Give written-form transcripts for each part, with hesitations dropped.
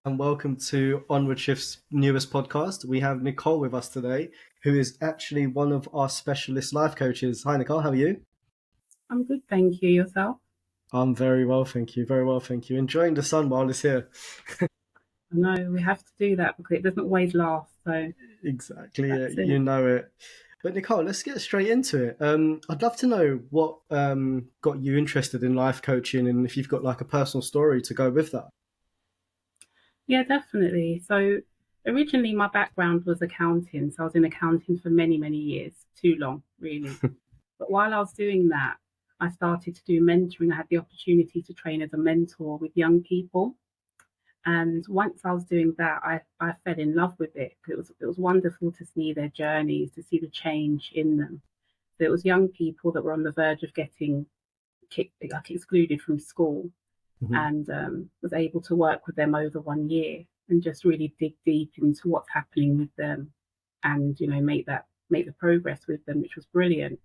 and welcome to Onward Shift's newest podcast. We have Nicole with us today, who is actually one of our specialist life coaches. Hi, Nicole, how are you? I'm good, thank you. Yourself? I'm very well, thank you. Very well, thank you. Enjoying the sun while it's here. I know we have to do that because it doesn't always last. So Exactly, yeah, that's you it. know it. But Nicole, let's get straight into it. I'd love to know what got you interested in life coaching, and if you've got like a personal story to go with that. Yeah, definitely. So originally, my background was accounting. So I was in accounting for many, many years, too long, really. But while I was doing that, I started to do mentoring. I had the opportunity to train as a mentor with young people. And once I was doing that, I fell in love with it. It was wonderful to see their journeys, to see the change in them. So it was young people that were on the verge of getting excluded from school, Mhm. and was able to work with them over 1 year and just really dig deep into what's happening with them, and make the progress with them, which was brilliant.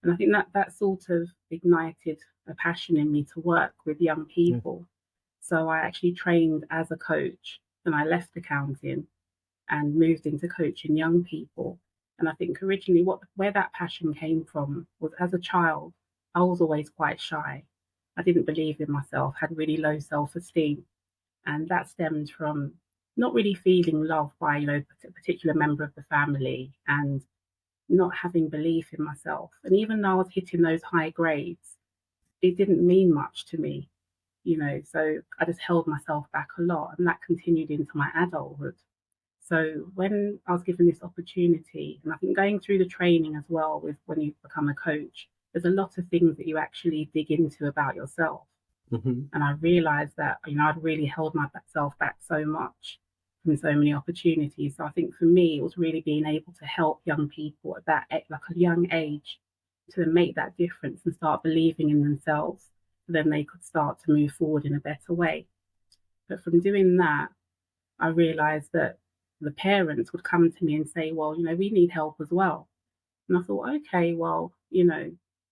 And I think that sort of ignited a passion in me to work with young Yeah. people. So I actually trained as a coach, and I left accounting and moved into coaching young people. And I think originally where that passion came from was, as a child, I was always quite shy. I didn't believe in myself, had really low self-esteem. And that stemmed from not really feeling loved by, a particular member of the family, and not having belief in myself. And even though I was hitting those high grades, it didn't mean much to me. So I just held myself back a lot, and that continued into my adulthood. So when I was given this opportunity, and I think going through the training as well with when you become a coach, there's a lot of things that you actually dig into about yourself. Mhm. And I realized that, I'd really held myself back so much from so many opportunities. So I think for me, it was really being able to help young people at like a young age, to make that difference and start believing in themselves. So then they could start to move forward in a better way. But from doing that, I realized that the parents would come to me and say, well, we need help as well. And I thought, okay, well,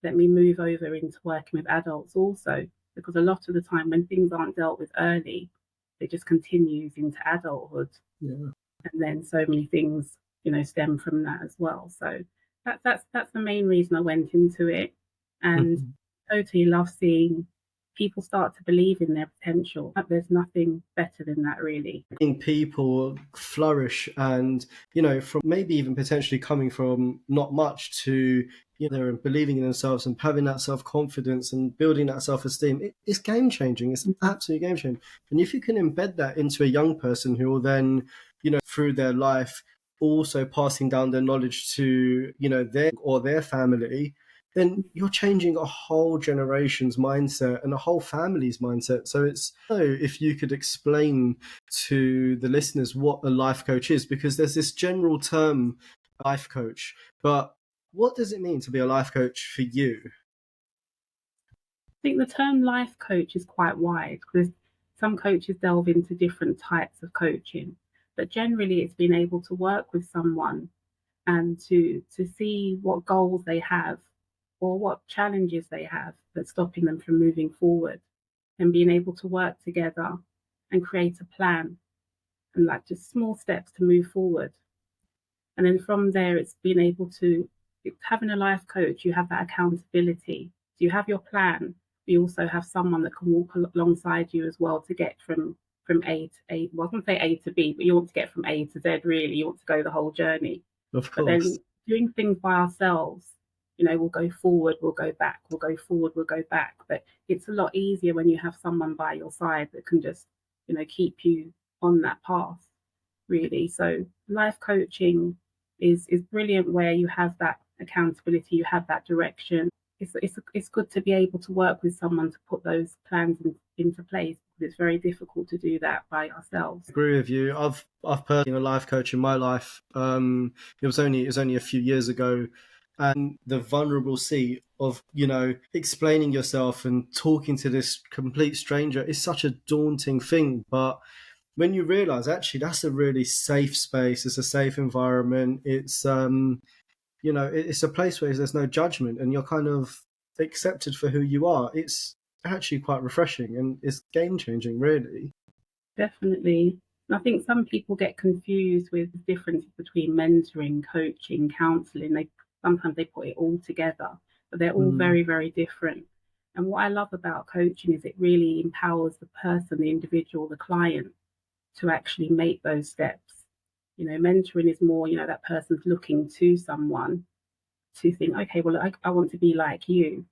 let me move over into working with adults also, because a lot of the time when things aren't dealt with early, it just continues into adulthood. Yeah. And then so many things, stem from that as well. So that's the main reason I went into it. And Mhm. totally love seeing people start to believe in their potential. There's nothing better than that, really. Seeing people flourish and, from maybe even potentially coming from not much to, and believing in themselves and having that self-confidence and building that self-esteem, it's game changing. It's Mhm. absolutely game changing. And if you can embed that into a young person who will then, through their life, also passing down their knowledge to, their family, then you're changing a whole generation's mindset and a whole family's mindset. So if you could explain to the listeners what a life coach is, because there's this general term, life coach, but what does it mean to be a life coach for you? I think the term life coach is quite wide, because some coaches delve into different types of coaching, but generally it's being able to work with someone and to see what goals they have, or what challenges they have that's stopping them from moving forward, and being able to work together and create a plan, and like just small steps to move forward. And then from there, it's being able to, having a life coach, you have that accountability. So you have your plan, but you also have someone that can walk alongside you as well, to get from A to A. Well, I wouldn't say A to B, but you want to get from A to Z, really. You want to go the whole journey. Of But course. then doing things by ourselves, we'll go forward, we'll go back, we'll go forward, we'll go back. But it's a lot easier when you have someone by your side that can just, keep you on that path, really. So life coaching is brilliant, where you have that accountability, you have that direction. It's good to be able to work with someone to put those plans into place, because it's very difficult to do that by ourselves. Agree with you. I've personally a life coach in my life. It was only a few years ago, and the vulnerable seat of explaining yourself and talking to this complete stranger is such a daunting thing. But when you realize actually that's a really safe space, it's a safe environment, it's a place where there's no judgment and you're kind of accepted for who you are. It's actually quite refreshing and it's game changing, really. Definitely. And I think some people get confused with the differences between mentoring, coaching, counselling. They sometimes they put it all together, but they're all Mm. very, very different. And what I love about coaching is it really empowers the person, the individual, the client to actually make those steps. Mentoring is more, that person's looking to someone to think, okay, well, I want to be like you.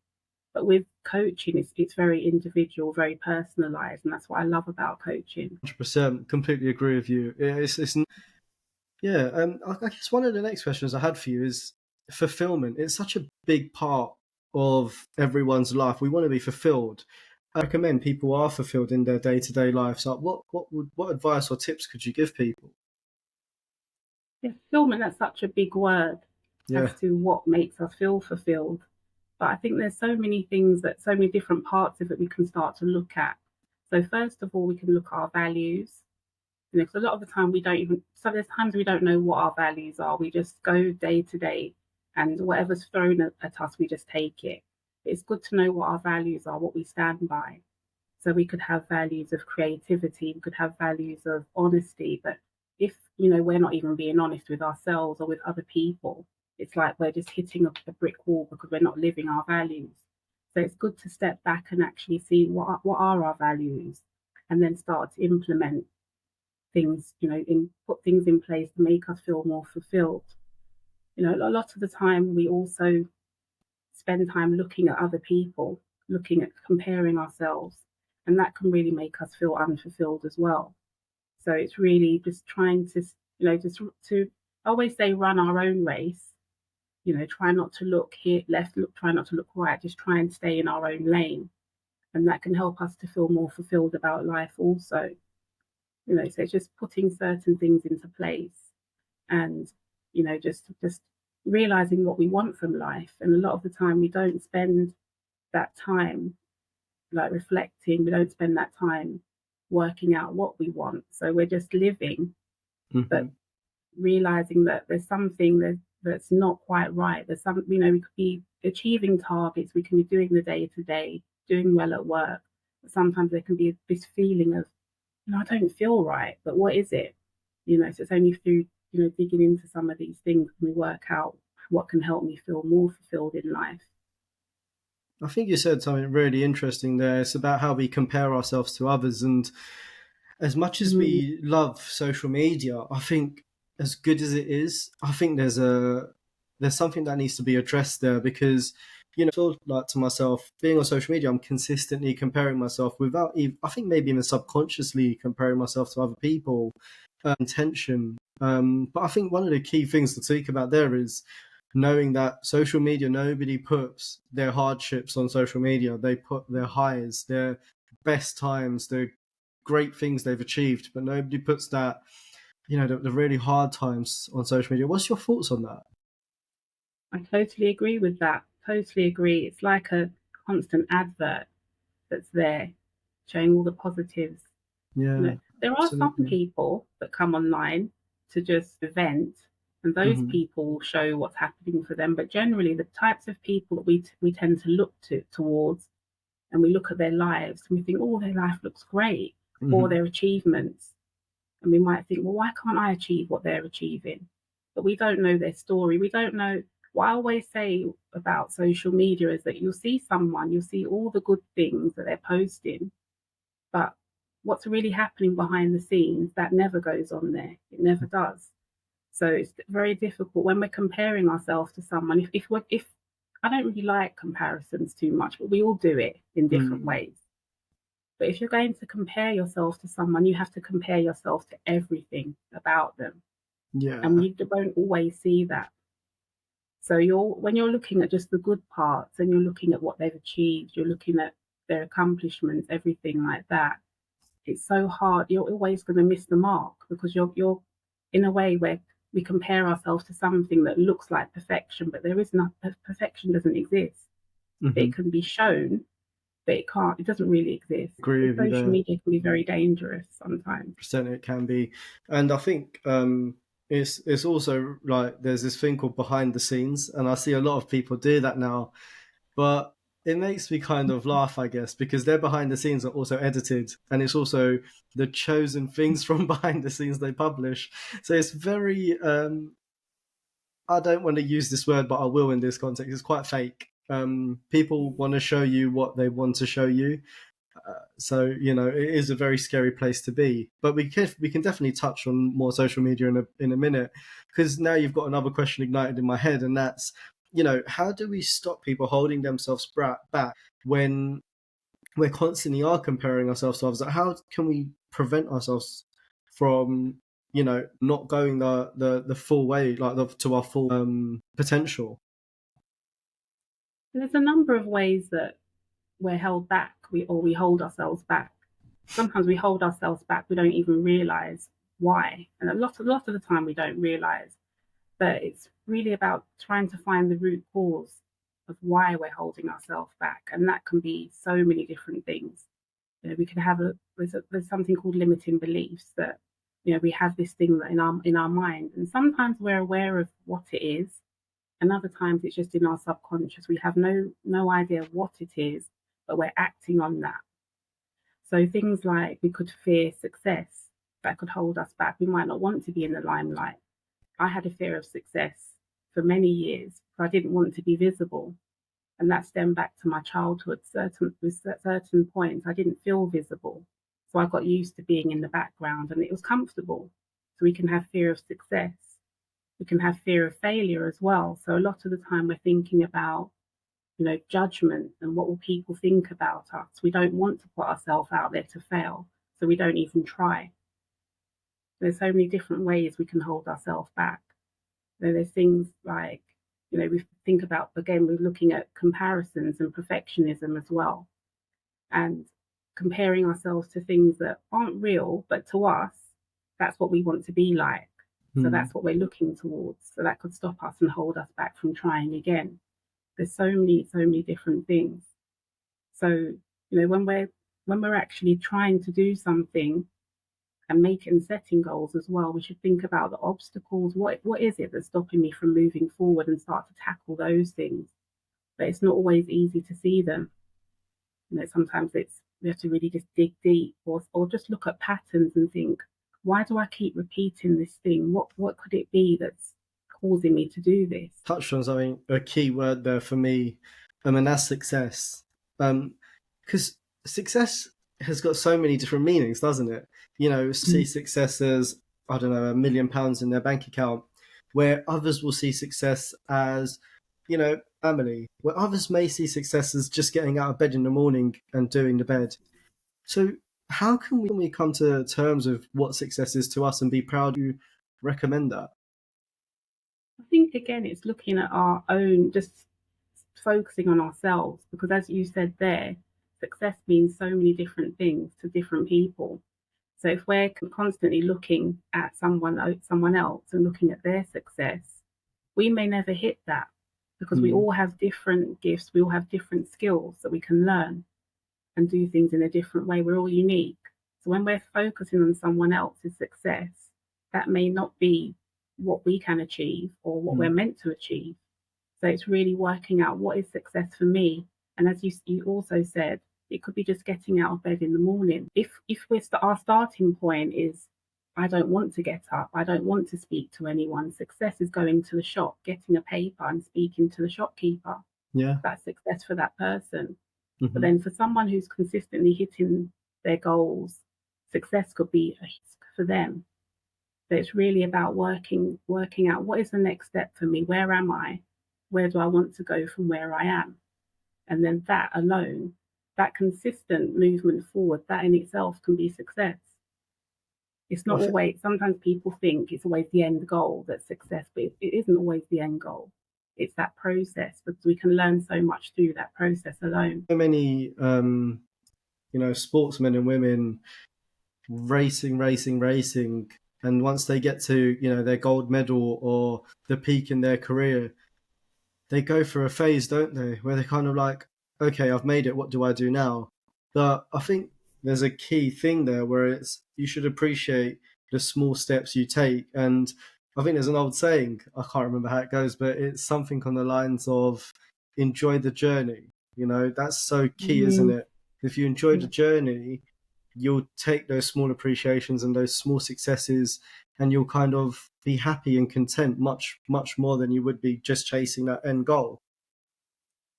But with coaching, it's very individual, very personalized, and that's what I love about coaching. 100%, completely agree with you. Yeah. I guess one of the next questions I had for you is fulfillment. It's such a big part of everyone's life. We want to be fulfilled. I recommend people are fulfilled in their day-to-day lives. So what advice or tips could you give people? Yeah, fulfillment, that's such a big word Yeah. as to what makes us feel fulfilled. But I think there's so many things that so many different parts of it we can start to look at. So first of all, we can look at our values. Because a lot of the time we don't even, so there's times we don't know what our values are. We just go day to day and whatever's thrown at us, we just take it. It's good to know what our values are, what we stand by. So we could have values of creativity, we could have values of honesty, but if we're not even being honest with ourselves or with other people, it's like we're just hitting a brick wall because we're not living our values. So it's good to step back and actually see what are our values, and then start to implement things, put things in place to make us feel more fulfilled. A lot of the time we also spend time looking at other people, looking at comparing ourselves, and that can really make us feel unfulfilled as well. So it's really just trying to, just to I always say run our own race. Try not to look here left, try not to look right, just try and stay in our own lane. And that can help us to feel more fulfilled about life also. So it's just putting certain things into place and, just realizing what we want from life. And a lot of the time we don't spend that time like reflecting, we don't spend that time working out what we want. So we're just living, but Hmm. realizing that there's something that's not quite right. There's some, we could be achieving targets, we can be doing the day to day, doing well at work. But sometimes there can be this feeling of, I don't feel right, but what is it? So it's only through, digging into some of these things can we work out what can help me feel more fulfilled in life. I think you said something really interesting there. It's about how we compare ourselves to others. And as much as Mm, we love social media, I think as good as it is, I think there's something that needs to be addressed there because, I feel like to myself, being on social media, I'm consistently comparing myself without even, I think maybe even subconsciously comparing myself to other people, intention. But I think one of the key things to speak about there is knowing that social media, nobody puts their hardships on social media. They put their highs, their best times, their great things they've achieved, but nobody puts that, the really hard times on social media. What's your thoughts on that? I totally agree with that. Totally agree. It's like a constant advert that's there showing all the positives. Yeah, There are some absolutely. people that come online to just vent, and those Hmm. people will show what's happening for them. But generally, the types of people that we tend to look towards, and we look at their lives and we think, oh, their life looks great, or Hmm. their achievements, and we might think, well, why can't I achieve what they're achieving? But we don't know their story. We don't know. What I always say about social media is that you'll see someone, you'll see all the good things that they're posting, but what's really happening behind the scenes, that never goes on there. It never does. So it's very difficult when we're comparing ourselves to someone. If I don't really like comparisons too much, but we all do it in different Mm. ways. But if you're going to compare yourself to someone, you have to compare yourself to everything about them, and Yeah. we won't always see that. So when you're looking at just the good parts and you're looking at what they've achieved, you're looking at their accomplishments, everything like that, it's so hard. You're always going to miss the mark because you're in a way where we compare ourselves to something that looks like perfection, but there is not. Perfection doesn't exist. Hmm. It can be shown, but it can't. It doesn't really exist. Agree So with you social there. media can be very dangerous sometimes. Percent it can be, and I think it's also like there's this thing called behind the scenes, and I see a lot of people do that now. But it makes me kind of laugh, I guess, because their behind the scenes are also edited, and it's also the chosen things from behind the scenes they publish. So it's very, I don't want to use this word, but I will in this context. It's quite fake. People want to show you what they want to show you. So it is a very scary place to be. But we can definitely touch on more social media in a minute, because now you've got another question ignited in my head, and that's how do we stop people holding themselves back when we're constantly are comparing ourselves to others? Like, how can we prevent ourselves from not going the full way, like to our full potential? There's a number of ways that we're held back, we hold ourselves back. Sometimes we hold ourselves back, we don't even realize why, and a lot of the time we don't realize. But it's really about trying to find the root cause of why we're holding ourselves back, and that can be so many different things. We can have there's something called limiting beliefs, that we have this thing that in our mind, and sometimes we're aware of what it is, and other times it's just in our subconscious. We have no idea what it is, but we're acting on that. So things like, we could fear success, that could hold us back. We might not want to be in the limelight. I had a fear of success for many years, because I didn't want to be visible. And that stemmed back to my childhood. With certain points, I didn't feel visible. So I got used to being in the background, and it was comfortable. So we can have fear of success. We can have fear of failure as well. So a lot of the time we're thinking about, judgment and what will people think about us. We don't want to put ourselves out there to fail, so we don't even try. There's so many different ways we can hold ourselves back. There's things like, we think about, again, we're looking at comparisons and perfectionism as well, and comparing ourselves to things that aren't real, but to us, that's what we want to be like. So that's what we're looking towards. So that could stop us and hold us back from trying again. There's so many different things. So, when we're actually trying to do something and setting goals as well, we should think about the obstacles. What is it that's stopping me from moving forward, and start to tackle those things? But it's not always easy to see them. Sometimes we have to really just dig deep, or just look at patterns and think, why do I keep repeating this thing? What could it be that's causing me to do this? Touched on something, a key word there for me, and that's success. Because success has got so many different meanings, doesn't it? See success as, I don't know, £1 million in their bank account, where others will see success as, family, where others may see success as just getting out of bed in the morning and doing the bed. So how can we come to terms with what success is to us and be proud to recommend that? I think, again, it's looking at our own, just focusing on ourselves, because as you said there, success means so many different things to different people. So if we're constantly looking at someone else and looking at their success, we may never hit that, because we all have different gifts, we all have different skills that we can learn and do things in a different way. We're all unique. So when we're focusing on someone else's success, that may not be what we can achieve or what we're meant to achieve. So it's really working out, what is success for me? And as you also said, it could be just getting out of bed in the morning. If our starting point is, I don't want to get up, I don't want to speak to anyone, success is going to the shop, getting a paper and speaking to the shopkeeper. Yeah. That's success for that person. But then for someone who's consistently hitting their goals, success could be for them. So it's really about working out, what is the next step for me? Where am I? Where do I want to go from where I am? And then that alone, that consistent movement forward, that in itself can be success. It's not always, sometimes people think it's always the end goal that's success, but it isn't always the end goal. It's that process, because we can learn so much through that process alone. So many, sportsmen and women racing, and once they get to, their gold medal or the peak in their career, they go through a phase, don't they, where they're kind of like, okay, I've made it, what do I do now? But I think there's a key thing there where it's, you should appreciate the small steps you take. And I think there's an old saying, I can't remember how it goes, but it's something on the lines of, enjoy the journey. You know, that's so key, isn't Mm, it? If you enjoy the yeah, journey, you'll take those small appreciations and those small successes, and you'll kind of be happy and content much, much more than you would be just chasing that end goal.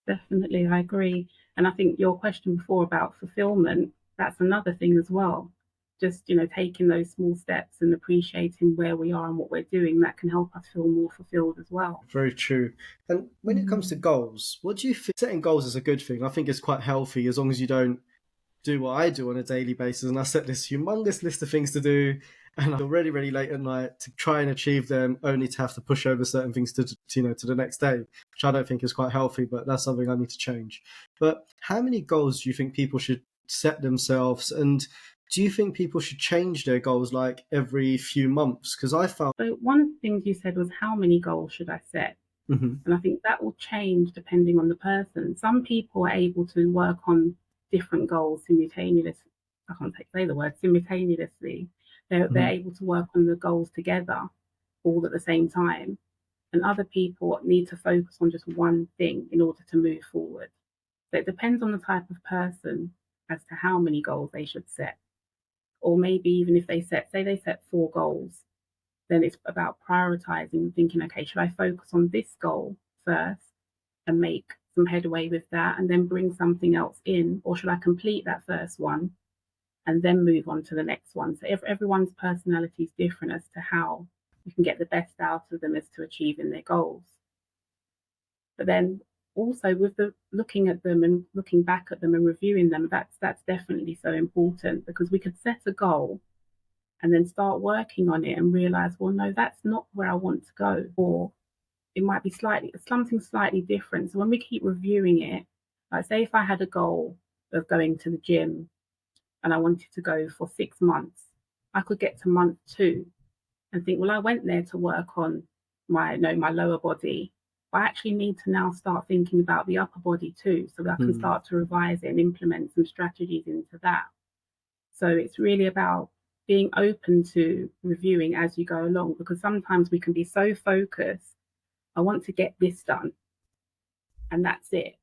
definitely, I agree. And I think your question before about fulfillment, that's another thing as well. Just, taking those small steps and appreciating where we are and what we're doing, that can help us feel more fulfilled as well. Very true. And when it comes to Mm. goals, what do you think? Setting goals is a good thing. I think it's quite healthy as long as you don't do what I do on a daily basis. And I set this humongous list of things to do, and I'm already really late at night to try and achieve them, only to have to push over certain things to the next day, which I don't think is quite healthy. But that's something I need to change. But how many goals do you think people should set themselves? And do you think people should change their goals like every few months? Because I found. So, one of the things you said was, how many goals should I set? Mhm. And I think that will change depending on the person. Some people are able to work on different goals simultaneously. I can't say the word simultaneously. They're Mhm. able to work on the goals together all at the same time. And other people need to focus on just one thing in order to move forward. So it depends on the type of person as to how many goals they should set. Or maybe even if say they set 4 goals, then it's about prioritizing and thinking, okay, should I focus on this goal first and make some headway with that and then bring something else in? Or should I complete that first one and then move on to the next one? So everyone's personality is different as to how you can get the best out of them as to achieving their goals. But then also with the looking at them and looking back at them and reviewing them, that's definitely so important, because we could set a goal and then start working on it and realize, well, no, that's not where I want to go. Or it might be something slightly different. So when we keep reviewing it, like say if I had a goal of going to the gym and I wanted to go for 6 months, I could get to month 2 and think, well, I went there to work on my lower body. I actually need to now start thinking about the upper body too, so that I can Mm. start to revise it and implement some strategies into that. So it's really about being open to reviewing as you go along, because sometimes we can be so focused, I want to get this done, and that's it,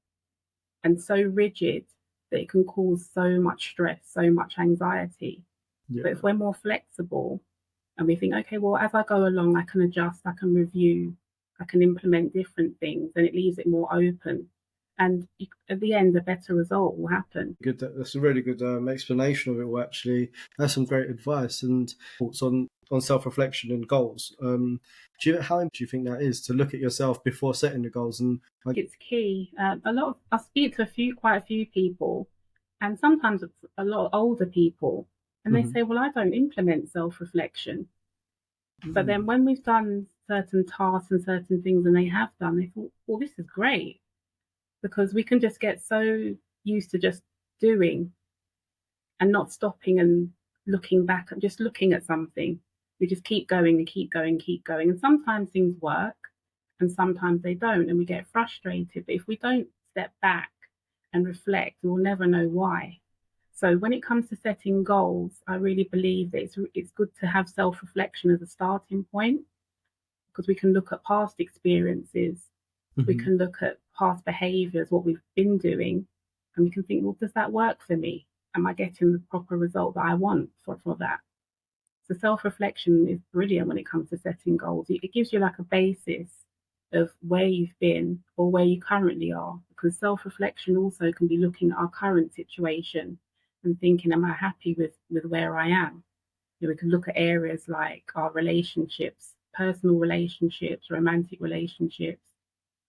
and so rigid that it can cause so much stress, so much anxiety. But if Yeah. we're more flexible and we think, okay, well, as I go along, I can adjust, I can review, I can implement different things, and it leaves it more open. And at the end, a better result will happen. Good. That's a really good explanation of it. Well, actually, that's some great advice and thoughts on self reflection and goals. How important do you think that is to look at yourself before setting the goals? And like, It's key. I speak to quite a few people, and sometimes it's a lot of older people, and they mhm. say, "Well, I don't implement self-reflection." But then Mm. when we've done certain tasks and certain things, and they have done, they thought, "Well, this is great," because we can just get so used to just doing and not stopping and looking back and just looking at something. We just keep going and keep going, keep going. And sometimes things work and sometimes they don't, and we get frustrated. But if we don't step back and reflect, we'll never know why. So when it comes to setting goals, I really believe that it's good to have self-reflection as a starting point, because we can look at past experiences, we Mhm. can look at past behaviors, what we've been doing, and we can think, well, does that work for me? Am I getting the proper result that I want for that? So self reflection is brilliant when it comes to setting goals. It gives you like a basis of where you've been or where you currently are, because self reflection also can be looking at our current situation and thinking, am I happy with where I am? We can look at areas like our relationships, personal relationships, romantic relationships.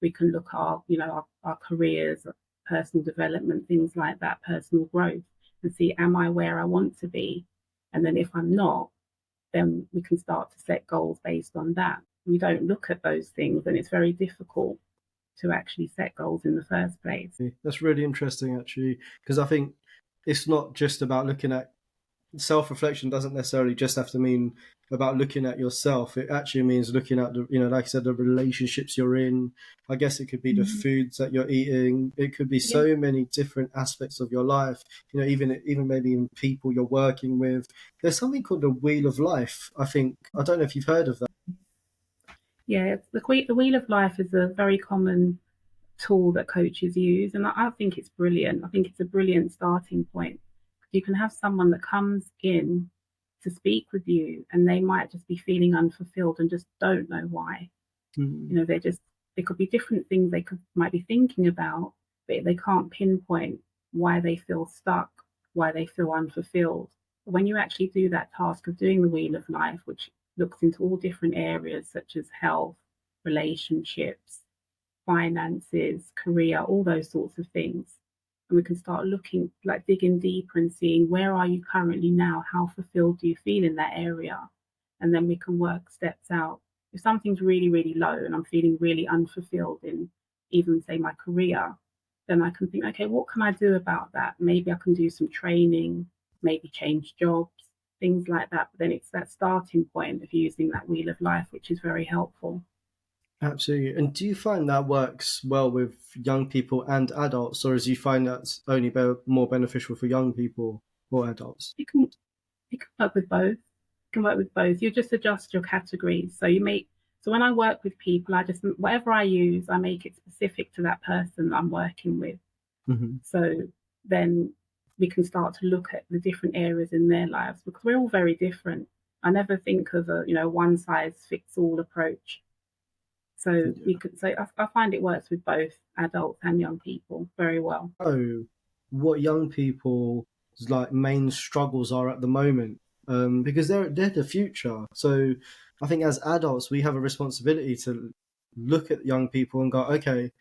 We can look at our careers, personal development, things like that, personal growth, and see, am I where I want to be? And then if I'm not, then we can start to set goals based on that. We don't look at those things, and it's very difficult to actually set goals in the first place. That's really interesting, actually, because I think it's not just about looking at self reflection. Doesn't necessarily just have to mean about looking at yourself. It actually means looking at like I said, the relationships you're in. I guess it could be the Mhm. foods that you're eating. It could be Yeah. so many different aspects of your life. Even maybe in people you're working with. There's something called the wheel of life. I don't know if you've heard of that. Yeah, the Wheel of Life is a very common tool that coaches use, and I think it's brilliant. I think it's a brilliant starting point. You can have someone that comes in to speak with you, and they might just be feeling unfulfilled and just don't know why. Mm. There could be different things might be thinking about, but they can't pinpoint why they feel stuck, why they feel unfulfilled. But when you actually do that task of doing the Wheel of Life, which looks into all different areas such as health, relationships, finances, career, all those sorts of things, and we can start looking, like digging deeper and seeing where are you currently now, how fulfilled do you feel in that area, and then we can work steps out. If something's really, really low and I'm feeling really unfulfilled in even, say, my career, then I can think, okay, what can I do about that? Maybe I can do some training, maybe change jobs, things like that. But then it's that starting point of using that Wheel of Life, which is very helpful. Absolutely. And do you find that works well with young people and adults, or do you find that's only more beneficial for young people or adults? You can work with both. You can work with both. You just adjust your categories. So when I work with people, I just, whatever I use, I make it specific to that person that I'm working with. Mm-hmm. So then we can start to look at the different areas in their lives, because we're all very different. I never think of a one size fits all approach. So we could say I find it works with both adults and young people very well. So, what young people's main struggles are at the moment, because they're the future. So, I think as adults we have a responsibility to look at young people and go, okay,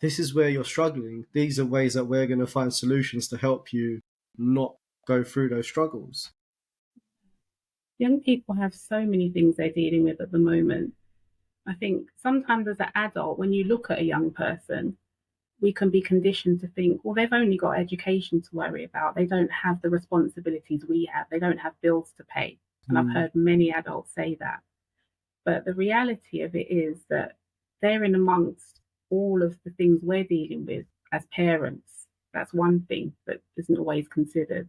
this is where you're struggling. These are ways that we're going to find solutions to help you not go through those struggles. Young people have so many things they're dealing with at the moment. I think sometimes as an adult, when you look at a young person, we can be conditioned to think, well, they've only got education to worry about. They don't have the responsibilities we have. They don't have bills to pay. And I've heard many adults say that. But the reality of it is that they're in amongst all of the things we're dealing with as parents. That's one thing that isn't always considered.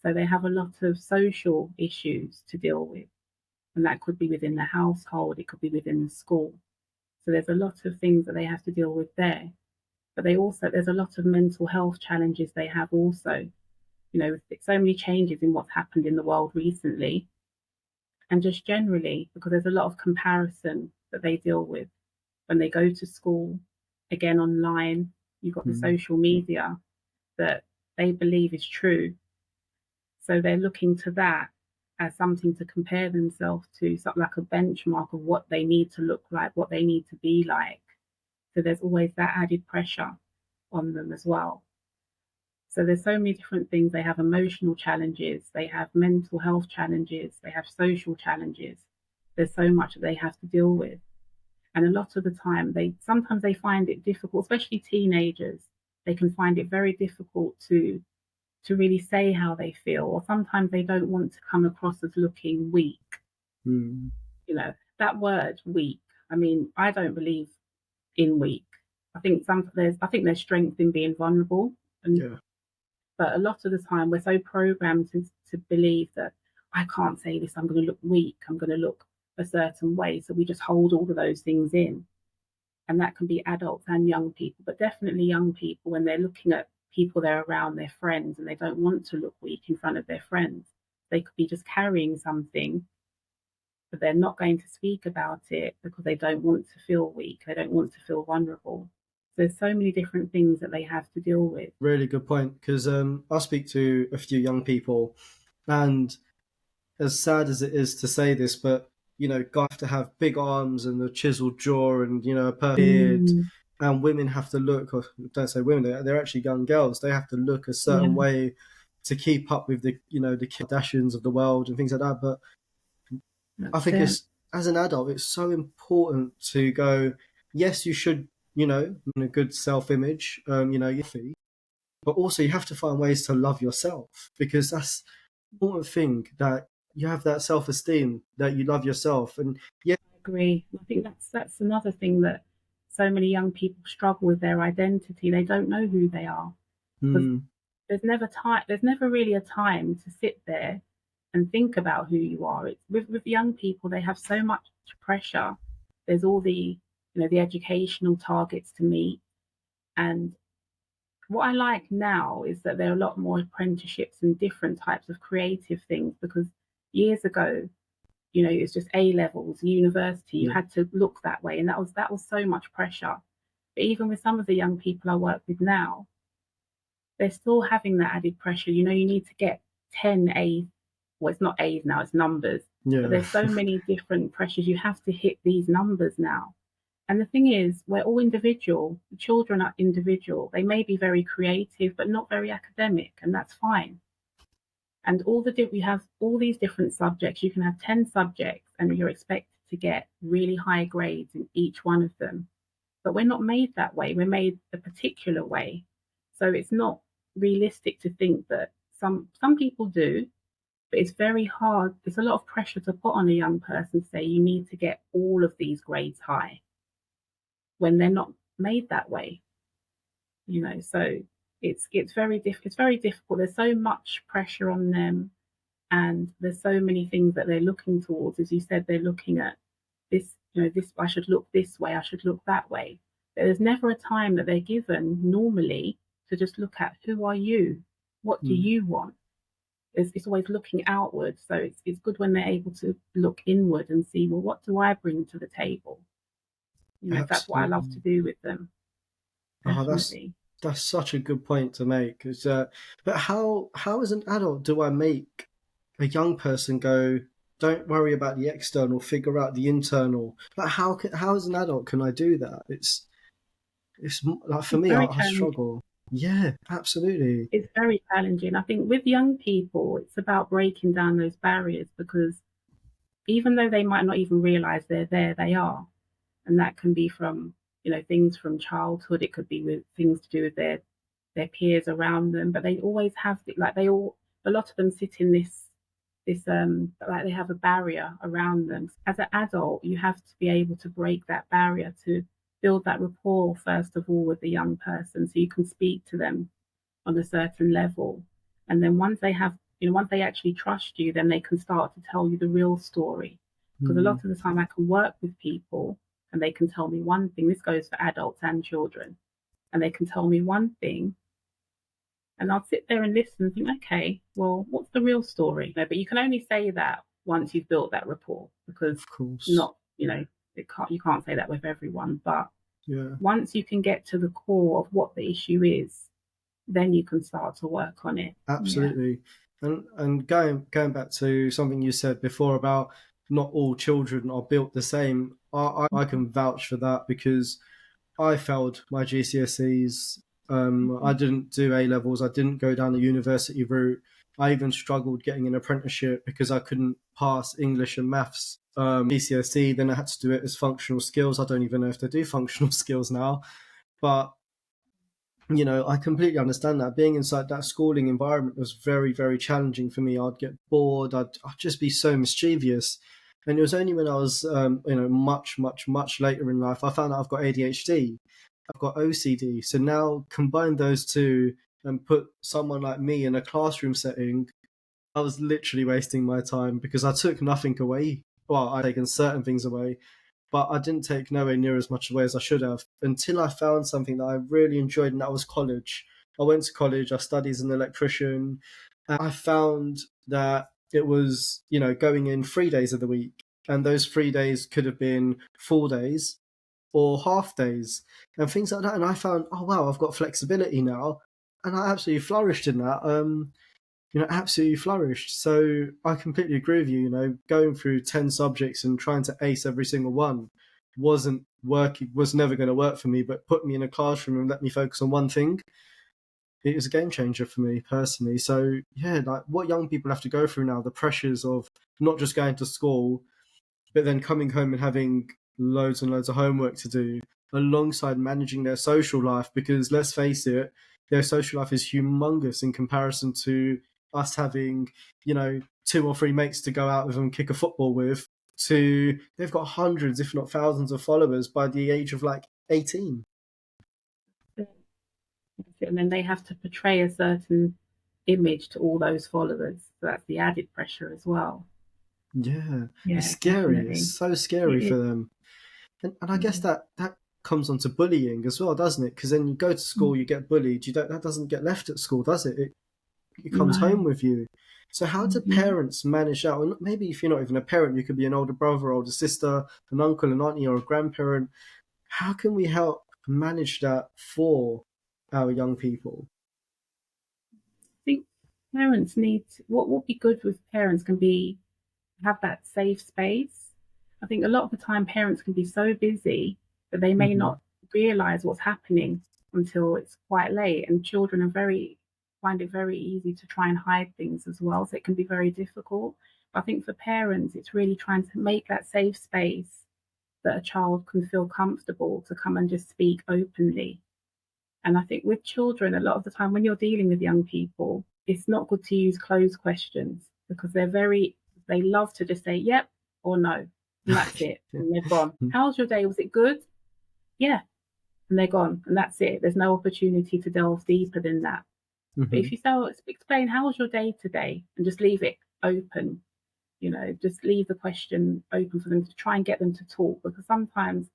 So they have a lot of social issues to deal with. And that could be within the household, it could be within the school. So there's a lot of things that they have to deal with there. But there's a lot of mental health challenges they have also. With so many changes in what's happened in the world recently, and just generally, because there's a lot of comparison that they deal with when they go to school. Again, online, you've got the social media that they believe is true. So they're looking to that as something to compare themselves to, something like a benchmark of what they need to look like, what they need to be like. So there's always that added pressure on them as well. So there's so many different things. They have emotional challenges, they have mental health challenges, they have social challenges. There's so much that they have to deal with. And a lot of the time, sometimes they find it difficult, especially teenagers. They can find it very difficult to really say how they feel, or sometimes they don't want to come across as looking weak. That word weak, I mean, I don't believe in weak. I think there's strength in being vulnerable, but a lot of the time we're so programmed to believe that I can't say this, I'm going to look weak, I'm going to look a certain way, so we just hold all of those things in. And that can be adults and young people, but definitely young people, when they're looking at people they're around, their friends, and they don't want to look weak in front of their friends. They could be just carrying something, but they're not going to speak about it because they don't want to feel weak. They don't want to feel vulnerable. There's so many different things that they have to deal with. Really good point, because I speak to a few young people, and as sad as it is to say this, but guys have to have big arms and a chiseled jaw and a perfect beard, and women have to look, or don't say women, they're actually young girls. They have to look a certain way to keep up with the Kardashians of the world and things like that. But I think as an adult, it's so important to go, yes, you should, a good self-image, but also you have to find ways to love yourself, because that's the important thing, that you have that self-esteem, that you love yourself. And I agree. I think that's another thing that so many young people struggle with, their identity. They don't know who they are. There's never really a time to sit there and think about who you are. It's with young people, they have so much pressure. There's all the the educational targets to meet. And what I like now is that there are a lot more apprenticeships and different types of creative things, because years ago, it's just A levels, university, you Yeah. had to look that way, and that was so much pressure. But even with some of the young people I work with now, they're still having that added pressure. You need to get 10 A's. Well, it's not A's now, it's numbers. But Yeah. there's so many different pressures. You have to hit these numbers now. And the thing is, we're all individual. The children are individual. They may be very creative, but not very academic, and that's fine. And we have all these different subjects. You can have 10 subjects, and you're expected to get really high grades in each one of them. But we're not made that way. We're made a particular way. So it's not realistic to think that some people do, but it's very hard. There's a lot of pressure to put on a young person to say you need to get all of these grades high when they're not made that way. So it's very difficult. There's so much pressure on them, and there's so many things that they're looking towards. As you said, they're looking at this, this, I should look this way, I should look that way. But there's never a time that they're given normally to just look at, who are you? What do you want? It's always looking outward. So it's good when they're able to look inward and see, well, what do I bring to the table? That's what I love to Absolutely. do with them. Oh, Definitely. that's such a good point to make. But how as an adult do I make a young person go, don't worry about the external, figure out the internal? Like how as an adult can I do that? It's like for It's me, very I challenging. struggle. Yeah, absolutely. It's very challenging. I think with young people, it's about breaking down those barriers, because even though they might not even realize they're there, they are. And that can be from, things from childhood. It could be with things to do with their peers around them, but they always have like a lot of them sit in this like they have a barrier around them. As an adult, you have to be able to break that barrier, to build that rapport first of all with the young person, so you can speak to them on a certain level. And then once they actually trust you, then they can start to tell you the real story. Because a Mm, lot of the time I can work with people and they can tell me one thing. This goes for adults and children. And they can tell me one thing, and I'll sit there and listen and think, okay, well, what's the real story? No, but you can only say that once you've built that rapport, because of course. not, you can't say that with everyone. But Yeah. once you can get to the core of what the issue is, then you can start to work on it. Yeah. Absolutely. And going back to something you said before about not all children are built the same, I can vouch for that because I failed my GCSEs. I didn't do A levels. I didn't go down the university route. I even struggled getting an apprenticeship because I couldn't pass English and maths GCSE. Then I had to do it as functional skills. I don't even know if they do functional skills now, but I completely understand that. Being inside that schooling environment was very, very challenging for me. I'd get bored. I'd just be so mischievous. And it was only when I was, much, much, much later in life, I found out I've got ADHD. I've got OCD. So now combine those two and put someone like me in a classroom setting, I was literally wasting my time because I took nothing away. Well, I'd taken certain things away, but I didn't take nowhere near as much away as I should have until I found something that I really enjoyed, and that was college. I went to college, I studied as an electrician, and I found that it was, going in 3 days of the week, and those 3 days could have been 4 days or half days and things like that. And I found, oh wow, I've got flexibility now, and I absolutely flourished in that. Absolutely flourished. So I completely agree with you. Going through 10 subjects and trying to ace every single one wasn't working, was never going to work for me, but put me in a classroom and let me focus on one thing. It was a game changer for me personally. So, yeah, like what young people have to go through now, the pressures of not just going to school, but then coming home and having loads and loads of homework to do alongside managing their social life, because let's face it, their social life is humongous in comparison to us having, 2 or 3 mates to go out with and kick a football with, to they've got hundreds, if not thousands of followers by the age of like 18. And then they have to portray a certain image to all those followers. So that's the added pressure as well. Yeah, it's Yeah, scary. It's definitely. so scary It for is. them. And I guess Yeah. that comes onto bullying as well, doesn't it? Because then you go to school, you get bullied. That doesn't get left at school, does it? It comes No. home with you. So how do parents manage that? Or maybe if you're not even a parent, you could be an older brother, older sister, an uncle, an auntie, or a grandparent. How can we help manage that for our young people? I think parents need what would be good with parents can be have that safe space. I think a lot of the time parents can be so busy that they may Hmm. not realize what's happening until it's quite late, and children are very find it very easy to try and hide things as well, so it can be very difficult. But I think for parents it's really trying to make that safe space that a child can feel comfortable to come and just speak openly. And I think with children, a lot of the time when you're dealing with young people, it's not good to use closed questions because they love to just say yep or no, and that's it. And they're gone. How's your day? Was it good? Yeah. And they're gone. And that's it. There's no opportunity to delve deeper than that. But Hmm. if you start explain how was your day today and just leave it open, just leave the question open for them to try and get them to talk, because sometimes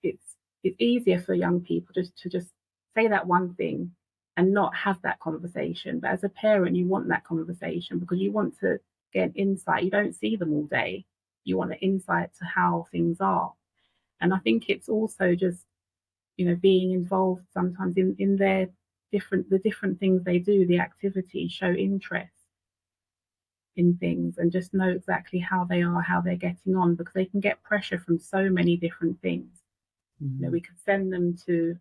it's easier for young people just to just say that one thing and not have that conversation. But as a parent, you want that conversation because you want to get an insight. You don't see them all day. You want an insight to how things are. And I think it's also just, being involved sometimes in their different things they do, the activities, show interest in things and just know exactly how they are, how they're getting on, because they can get pressure from so many different things. We could send them to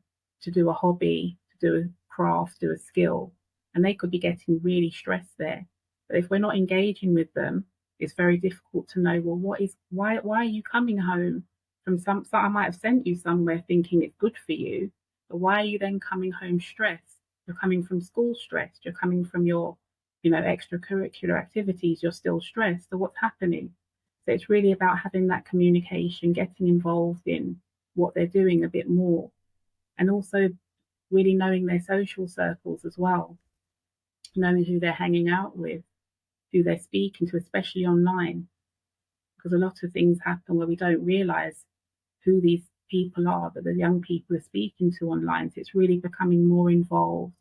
do a hobby, to do a craft, do a skill, and they could be getting really stressed there. But if we're not engaging with them, it's very difficult to know, well, why are you coming home from so I might have sent you somewhere thinking it's good for you, but why are you then coming home stressed? You're coming from school stressed, you're coming from your, extracurricular activities, you're still stressed. So what's happening? So it's really about having that communication, getting involved in what they're doing a bit more, and also really knowing their social circles as well, knowing who they're hanging out with, who they're speaking to, especially online, because a lot of things happen where we don't realize who these people are that the young people are speaking to online. So it's really becoming more involved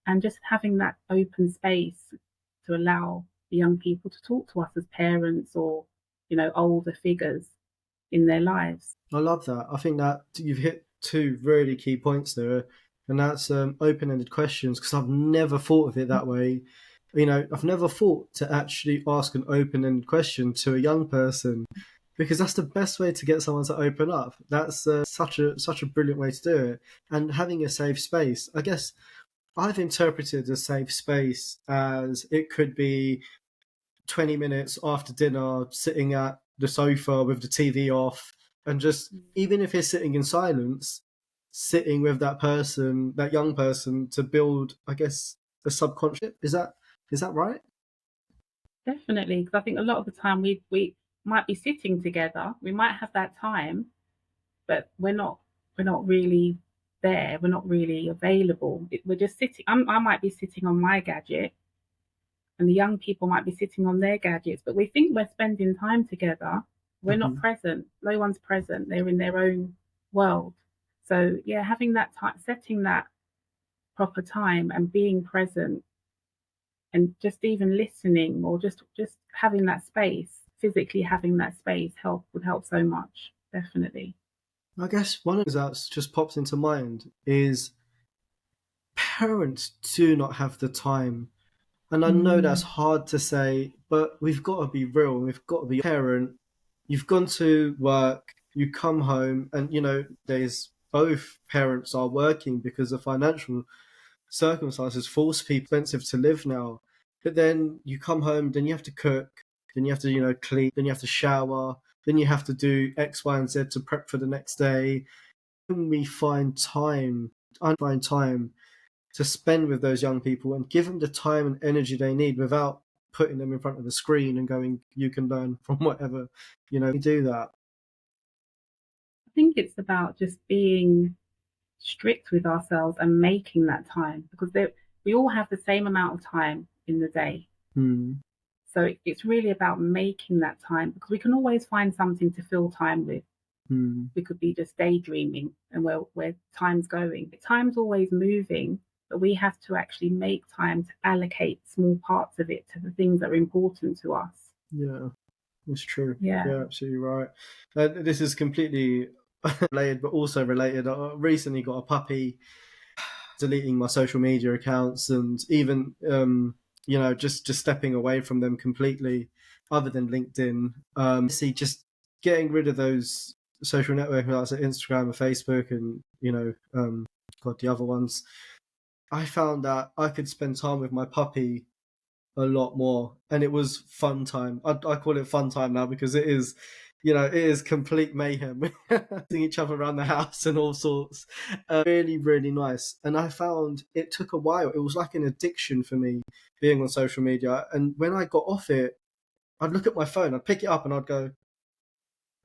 and just having that open space to allow the young people to talk to us as parents or, older figures in their lives. I love that. I think that you've hit two really key points there, and that's open-ended questions. Because I've never thought of it that way. I've never thought to actually ask an open-ended question to a young person, because that's the best way to get someone to open up. That's such a brilliant way to do it. And having a safe space, I guess I've interpreted a safe space as it could be 20 minutes after dinner, sitting at the sofa with the TV off, and just, even if he's sitting in silence, sitting with that person, that young person, to build, I guess, a subconscious. Is that right? Definitely, because I think a lot of the time we might be sitting together, we might have that time, but we're not really there. We're not really available. We're just sitting. I might be sitting on my gadget, and the young people might be sitting on their gadgets, but we think we're spending time together. We're not Hmm. present. No one's present. They're in their own world. So yeah, having that time, setting that proper time, and being present, and just even listening, or just having that space, physically having that space, would help so much. Definitely. I guess one of the things that's just popped into mind is parents do not have the time. And I know that's Mm, hard to say, but we've got to be real. We've got to be a parent. You've gone to work, you come home, and there's both parents are working because of financial circumstances force people expensive to live now. But then you come home, then you have to cook, then you have to, clean, then you have to shower, then you have to do X, Y, and Z to prep for the next day. When we find time, I find time to spend with those young people and give them the time and energy they need without putting them in front of the screen and going, you can learn from whatever, we do that. I think it's about just being strict with ourselves and making that time, because we all have the same amount of time in the day. Hmm. So it's really about making that time, because we can always find something to fill time with. We could be just daydreaming and where time's going. Time's always moving, but we have to actually make time to allocate small parts of it to the things that are important to us. Yeah, it's true. Yeah. You're absolutely right. This is completely related, but also related. I recently got a puppy, deleting my social media accounts, and even just stepping away from them completely, other than LinkedIn. See, just getting rid of those social networks like Instagram and Facebook, and the other ones. I found that I could spend time with my puppy a lot more, and it was fun time. I call it fun time now because it is, it is complete mayhem. Seeing each other around the house and all sorts. Really, really nice. And I found it took a while. It was like an addiction for me being on social media. And when I got off it, I'd look at my phone, I'd pick it up, and I'd go,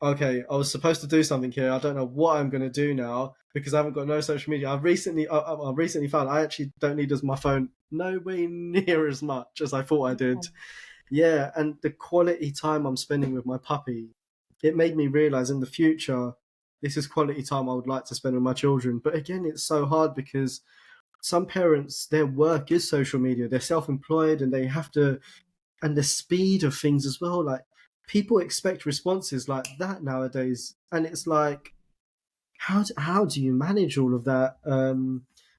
okay, I was supposed to do something here. I don't know what I'm going to do now because I haven't got no social media. I recently found I actually don't need my phone nowhere near as much as I thought I did. Yeah, and the quality time I'm spending with my puppy, it made me realize in the future, this is quality time I would like to spend with my children. But again, it's so hard because some parents, their work is social media. They're self-employed and they have to, and the speed of things as well. Like, people expect responses like that nowadays, and it's like, how do you manage all of that?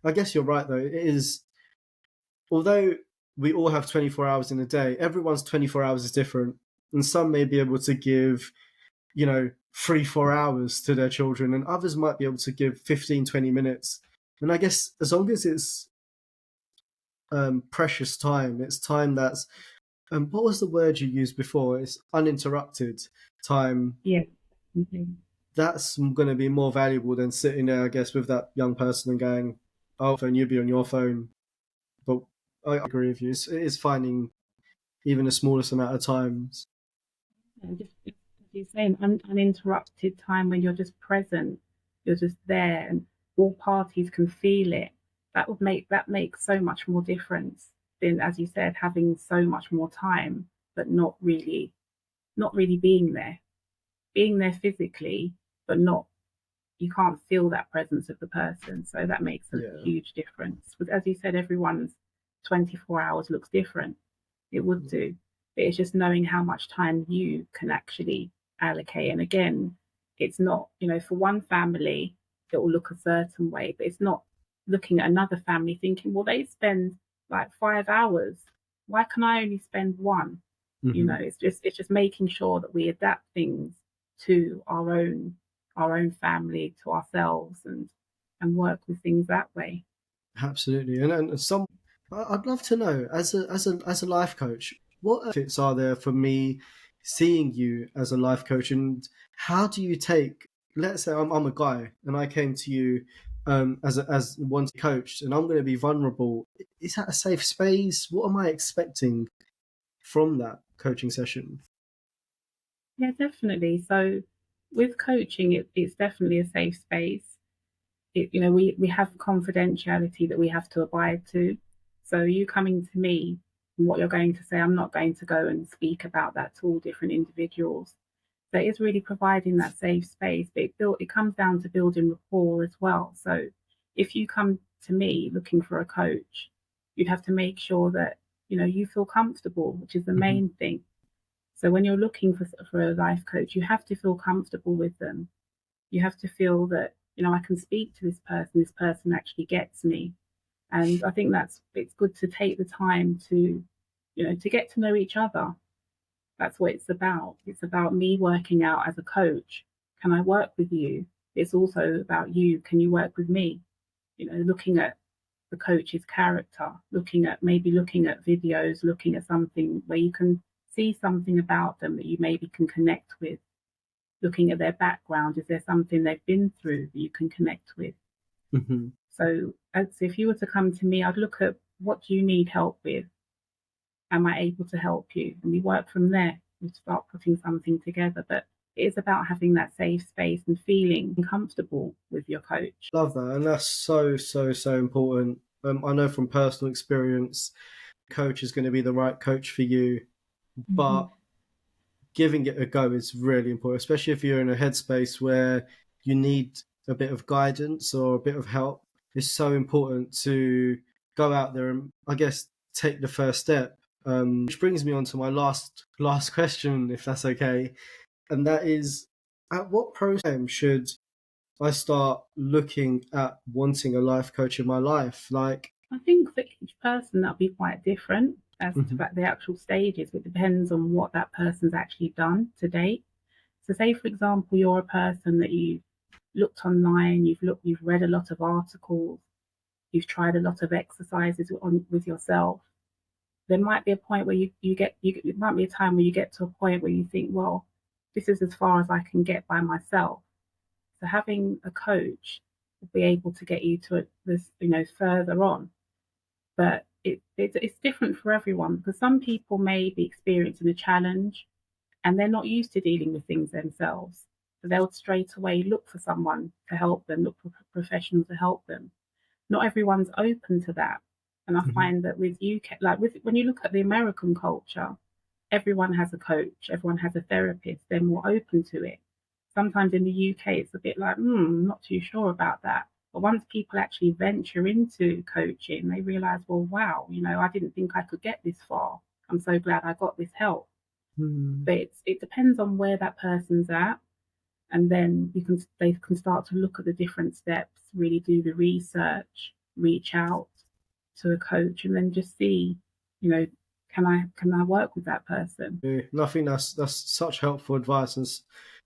I guess you're right though. It is, although we all have 24 hours in a day, everyone's 24 hours is different, and some may be able to give 3-4 hours to their children, and others might be able to give 15-20 minutes. And I guess as long as it's precious time, it's time that's what was the word you used before? It's uninterrupted time. Yeah. That's going to be more valuable than sitting there, I guess, with that young person and going, "Oh, phone, you be on your phone." But I agree with you. It is finding even the smallest amount of times. And just as you say, an uninterrupted time when you're just present, you're just there, and all parties can feel it. That makes so much more difference than, as you said, having so much more time but not really being there physically, but not, you can't feel that presence of the person. So that makes a huge difference. But as you said, everyone's 24 hours looks different. It would do. But it's just knowing how much time you can actually allocate. And again, it's not, for one family, it will look a certain way, but it's not looking at another family thinking, well, they spend like 5 hours. Why can I only spend one? It's just making sure that we adapt things to our own family, to ourselves, and work with things that way. Absolutely. And I'd love to know, as a life coach, what benefits are there for me seeing you as a life coach, and how do you take, let's say I'm a guy and I came to you as one coach, and I'm going to be vulnerable. Is that a safe space? What am I expecting from that coaching session? Yeah, definitely. So with coaching, it's definitely a safe space. We have confidentiality that we have to abide to. So you coming to me, and what you're going to say, I'm not going to go and speak about that to all different individuals. So it's really providing that safe space, but it comes down to building rapport as well. So if you come to me looking for a coach, you have to make sure that you feel comfortable, which is the main thing. So when you're looking for a life coach, you have to feel comfortable with them. You have to feel that I can speak to this person. This person actually gets me, and I think it's good to take the time to to get to know each other. That's what it's about. It's about me working out as a coach. Can I work with you? It's also about you. Can you work with me? Looking at the coach's character, looking at videos, looking at something where you can see something about them that you maybe can connect with. Looking at their background, is there something they've been through that you can connect with? So if you were to come to me, I'd look at, what do you need help with? Am I able to help you? And we work from there. We start putting something together. But it is about having that safe space and feeling comfortable with your coach. Love that. And that's so, so, so important. I know from personal experience, coach is going to be the right coach for you. But giving it a go is really important, especially if you're in a headspace where you need a bit of guidance or a bit of help. It's so important to go out there and, I guess, take the first step. Which brings me on to my last question, if that's okay, and that is, at what process should I start looking at wanting a life coach in my life? Like, I think for each person that'll be quite different as to Mhm. the actual stages. It depends on what that person's actually done to date. So say for example you're a person that you've looked online, you've read a lot of articles, you've tried a lot of exercises with yourself. There might be a point where it might be a time where you get to a point where you think, well, this is as far as I can get by myself. So having a coach will be able to get you to this, further on. But it's different for everyone, because some people may be experiencing a challenge and they're not used to dealing with things themselves. So they'll straight away look for someone to help them, look for a professional to help them. Not everyone's open to that. And I Mhm. find that with UK, when you look at the American culture, everyone has a coach, everyone has a therapist, they're more open to it. Sometimes in the UK, it's a bit like, I'm not too sure about that. But once people actually venture into coaching, they realize, well, wow, I didn't think I could get this far. I'm so glad I got this help. Hmm. But it depends on where that person's at, and then they can start to look at the different steps, really do the research, reach out to a coach, and then just see, you know, can I work with that person? Yeah, and I think that's such helpful advice, and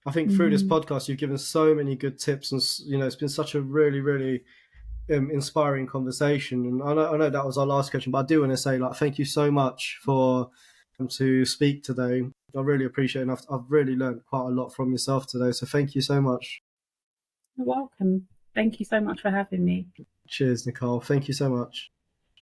I think through this Mm-hmm. podcast you've given so many good tips, and it's been such a really really inspiring conversation. And I know that was our last question, but I do want to say, like, thank you so much for to speak today. I really appreciate it, and I've really learned quite a lot from yourself today. So thank you so much. You're welcome. Thank you so much for having me. Cheers, Nicole. Thank you so much.